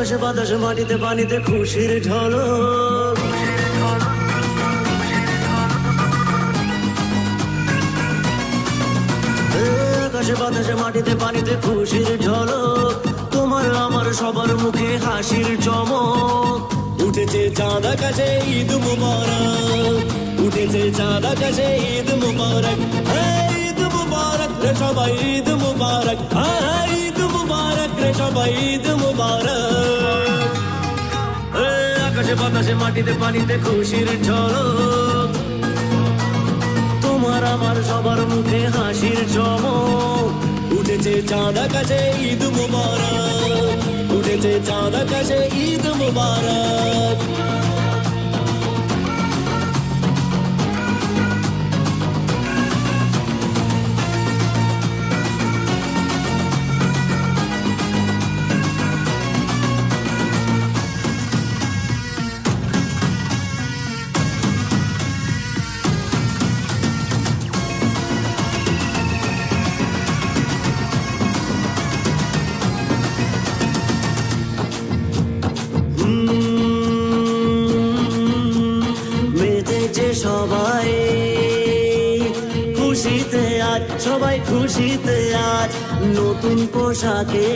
আকাশে বাতাসে মাটিতে পানিতে খুশির ঝলক। আকাশে বাতাসে মাটিতে পানিতে খুশির ঝলক, তোমার আমার সবার মুখে হাসির চমক। উঠেছে চাঁদ আকাশে ঈদ মুবারক, উঠেছে চাঁদ আকাশে ঈদ মুবারক, ঈদ মুবারক রে সবাই ঈদ মুবারক, ঈদ মুবারক রে সবাই ঈদ মুবারক। আকাশে বাতাসে মাটিতে পানিতে খুশির ঝলক, তোমার আমার সবার মুখে হাসির চমক। উঠেছে চাঁদ আকাশে ঈদ মুবারক, উঠেছে চাঁদ আকাশে ঈদ মুবারক। সবাই খুশিতে আজ, সবাই খুশিতে আজ, নতুন পোশাকে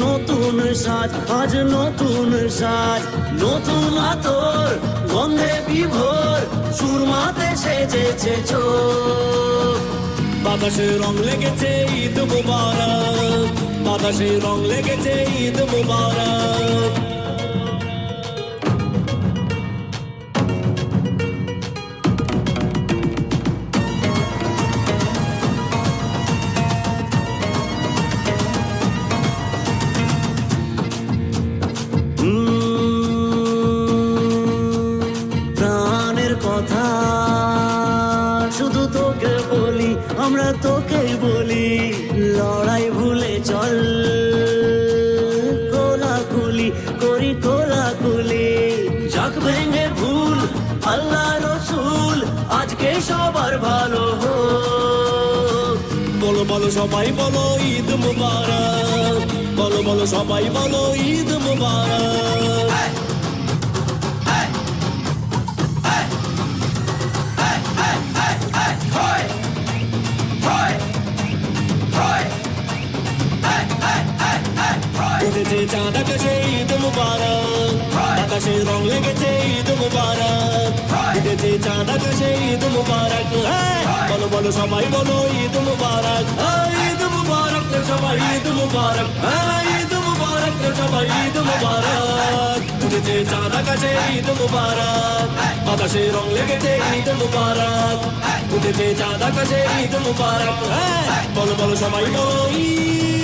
নতুন সাজ, আজ নতুন সাজ, নতুন আতর গন্ধে বিভোর, সুরমাতে সেজেছে চোখ। বাতাসে রং লেগেছে ঈদ মুবারক, বাতাসে রং লেগেছে ঈদ মুবারক। কথা শুধু তোকে বলি, আমরা তোকে বলি, লড়াই ভুলে চল, কোলাকুলি করি কোলাকুলি, যাক ভেঙে ভুল আল্লাহ রসুল, আজকে সবার ভালো হোক। বলো বলো সবাই বলো ঈদ মুবারক, বলো বলো সবাই বলো ঈদ মুবারক। উঠেছে চাঁদ আকাশে ঈদ মুবারক, আকাশে রং লেগেছে ঈদ মুবারক, উঠেছে চাঁদ আকাশে ঈদ মুবারক। বলো বলো সবাই বলো ঈদ মুবারক, ঈদ মুবারক রে সবাই ঈদ মুবারক, ঈদ মুবারক রে সবাই ঈদ মুবারক। উঠেছে চাঁদ আকাশে ঈদ মুবারক, আকাশে রং লেগেছে ঈদ মুবারক, উঠেছে চাঁদ আকাশে ঈদ মুবারক। বলো বলো সবাই বলো ঈদ